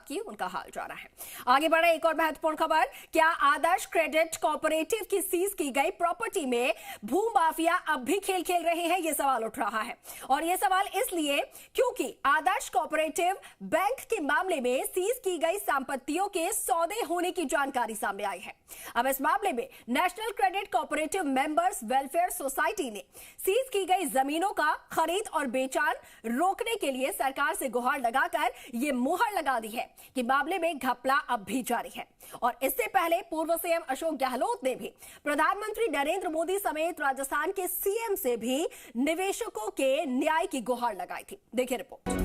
बात की, उनका हाल जाना है। आगे बढ़े एक और महत्वपूर्ण खबर, क्या आदर्श क्रेडिट कोऑपरेटिव की सीज की गई प्रॉपर्टी में भू माफिया अब भी खेल खेल रहे हैं? यह सवाल उठ रहा है और यह सवाल इसलिए क्योंकि आदर्श कोऑपरेटिव बैंक के मामले में सीज की गई संपत्तियों के सौदे होने की जानकारी सामने आई है। अब इस मामले में national credit cooperative members welfare society ने सीज की गई जमीनों का खरीद और बेचान रोकने के लिए सरकार से गुहार लगाकर यह मुहर लगा दी है कि मामले में घपला अब भी जारी है। और इससे पहले पूर्व सीएम अशोक गहलोत ने भी प्रधानमंत्री नरेंद्र मोदी समेत राजस्थान के सीएम से भी निवेशकों के न्याय की गुहार लगाई थी। देखिए रिपोर्ट।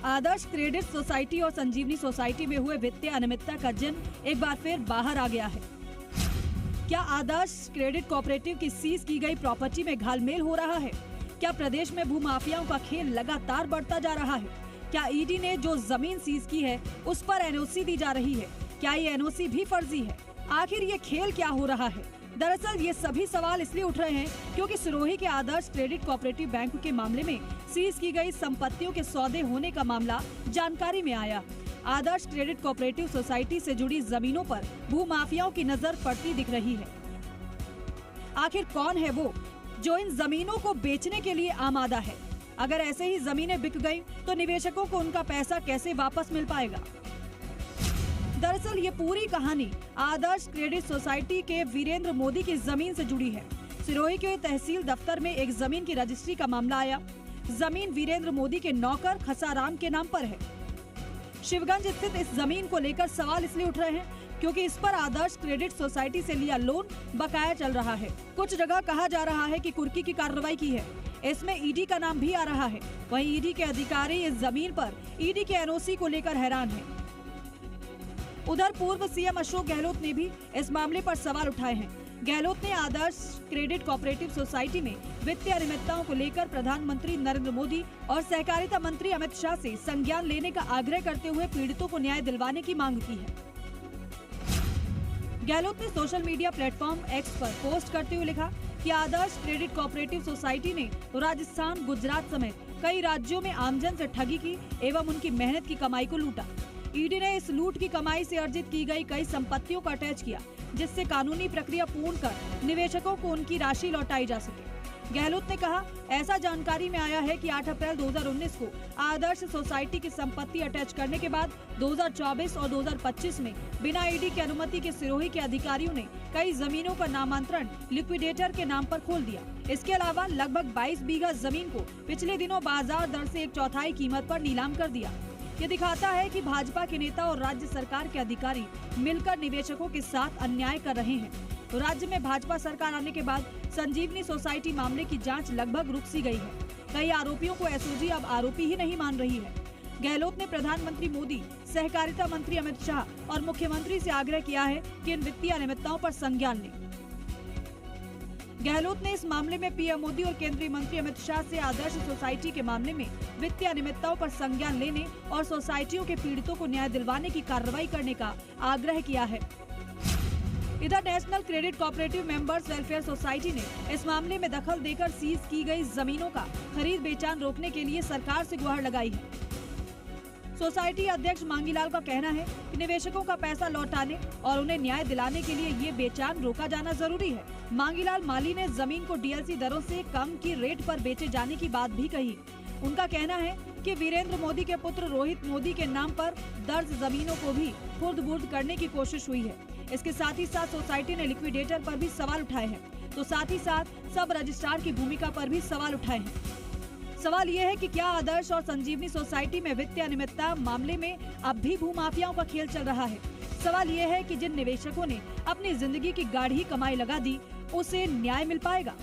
आदर्श क्रेडिट सोसाइटी और संजीवनी सोसाइटी में हुए वित्तीय अनियमितता का जिन एक बार फिर बाहर आ गया है। क्या आदर्श क्रेडिट कोऑपरेटिव की सीज की गई प्रॉपर्टी में घालमेल हो रहा है? क्या प्रदेश में भूमाफियाओं का खेल लगातार बढ़ता जा रहा है? क्या ईडी ने जो जमीन सीज की है उस पर एनओसी दी जा रही है? क्या ये एनओसी भी फर्जी है? आखिर ये खेल क्या हो रहा है? दरअसल ये सभी सवाल इसलिए उठ रहे हैं क्योंकि सिरोही के आदर्श क्रेडिट कोऑपरेटिव बैंक के मामले में सीज की गई संपत्तियों के सौदे होने का मामला जानकारी में आया। आदर्श क्रेडिट कोऑपरेटिव सोसाइटी से जुड़ी जमीनों पर भूमाफियाओं की नजर पड़ती दिख रही है। आखिर कौन है वो जो इन जमीनों को बेचने के लिए आमादा है? अगर ऐसे ही जमीनें बिक गईं, तो निवेशकों को उनका पैसा कैसे वापस मिल पाएगा? दरअसल ये पूरी कहानी आदर्श क्रेडिट सोसाइटी के वीरेंद्र मोदी की जमीन से जुड़ी है। सिरोही के तहसील दफ्तर में एक जमीन की रजिस्ट्री का मामला आया। जमीन वीरेंद्र मोदी के नौकर खसाराम के नाम पर है। शिवगंज स्थित इस जमीन को लेकर सवाल इसलिए उठ रहे हैं क्योंकि इस पर आदर्श क्रेडिट सोसाइटी से लिया लोन बकाया चल रहा है। कुछ जगह कहा जा रहा है कि कुर्की की कार्रवाई की है। इसमें ईडी का नाम भी आ रहा है। वहीं ईडी के अधिकारी इस जमीन पर ईडी के एनओसी को लेकर हैरान हैं। उधर पूर्व सीएम अशोक गहलोत ने भी इस मामले पर सवाल उठाए हैं। गहलोत ने आदर्श क्रेडिट कोऑपरेटिव सोसाइटी में वित्तीय अनियमितताओं को लेकर प्रधानमंत्री नरेंद्र मोदी और सहकारिता मंत्री अमित शाह से संज्ञान लेने का आग्रह करते हुए पीड़ितों को न्याय दिलवाने की मांग की है। गहलोत ने सोशल मीडिया प्लेटफॉर्म एक्स पर पोस्ट करते हुए लिखा कि आदर्श क्रेडिट कोऑपरेटिव सोसाइटी ने राजस्थान, गुजरात समेत कई राज्यों में आमजन से ठगी की एवं उनकी मेहनत की कमाई को लूटा। ईडी ने इस लूट की कमाई से अर्जित की गई कई संपत्तियों को अटैच किया, जिससे कानूनी प्रक्रिया पूर्ण कर निवेशकों को उनकी राशि लौटाई जा सके। गहलोत ने कहा, ऐसा जानकारी में आया है कि 8 अप्रैल 2019 को आदर्श सोसाइटी की संपत्ति अटैच करने के बाद 2024 और 2025 में बिना ईडी की अनुमति के सिरोही के अधिकारियों ने कई जमीनों का नामांतरण लिक्विडेटर के नाम पर खोल दिया। इसके अलावा लगभग 22 बीघा जमीन को पिछले दिनों बाजार दर से 1/4 कीमत पर नीलाम कर दिया। ये दिखाता है कि भाजपा के नेता और राज्य सरकार के अधिकारी मिलकर निवेशकों के साथ अन्याय कर रहे हैं। तो राज्य में भाजपा सरकार आने के बाद संजीवनी सोसाइटी मामले की जांच लगभग रुक सी गई है। कई आरोपियों को एसओजी अब आरोपी ही नहीं मान रही है। गहलोत ने प्रधानमंत्री मोदी, सहकारिता मंत्री अमित शाह और मुख्यमंत्री से आग्रह किया है कि इन वित्तीय अनियमितताओं पर संज्ञान लें। गहलोत ने इस मामले में पीएम मोदी और केंद्रीय मंत्री अमित शाह से आदर्श सोसाइटी के मामले में वित्तीय अनियमितताओं पर संज्ञान लेने और सोसाइटियों के पीड़ितों को न्याय दिलवाने की कार्रवाई करने का आग्रह किया है। इधर national credit cooperative members welfare society ने इस मामले में दखल देकर सीज की गई जमीनों का खरीद बेचान रोकने के लिए सरकार से गुहार लगाई है। सोसाइटी अध्यक्ष मांगीलाल का कहना है कि निवेशकों का पैसा लौटाने और उन्हें न्याय दिलाने के लिए ये बेचान रोका जाना जरूरी है। मांगीलाल माली ने जमीन को डीएलसी दरों से कम की रेट पर बेचे जाने की बात भी कही। उनका कहना है कि वीरेंद्र मोदी के पुत्र रोहित मोदी के नाम पर दर्ज जमीनों को भी खुर्द-बुर्द करने की कोशिश हुई है। इसके साथ ही साथ सोसाइटी ने लिक्विडेटर पर भी सवाल उठाए हैं, तो साथ ही साथ सब रजिस्ट्रार की भूमिका पर भी सवाल उठाए हैं। सवाल ये है कि क्या आदर्श और संजीवनी सोसाइटी में वित्तीय अनियमितता मामले में अब भी भूमाफियाओं का खेल चल रहा है? सवाल ये है कि जिन निवेशकों ने अपनी जिंदगी की गाढ़ी कमाई लगा दी, उसे न्याय मिल पाएगा?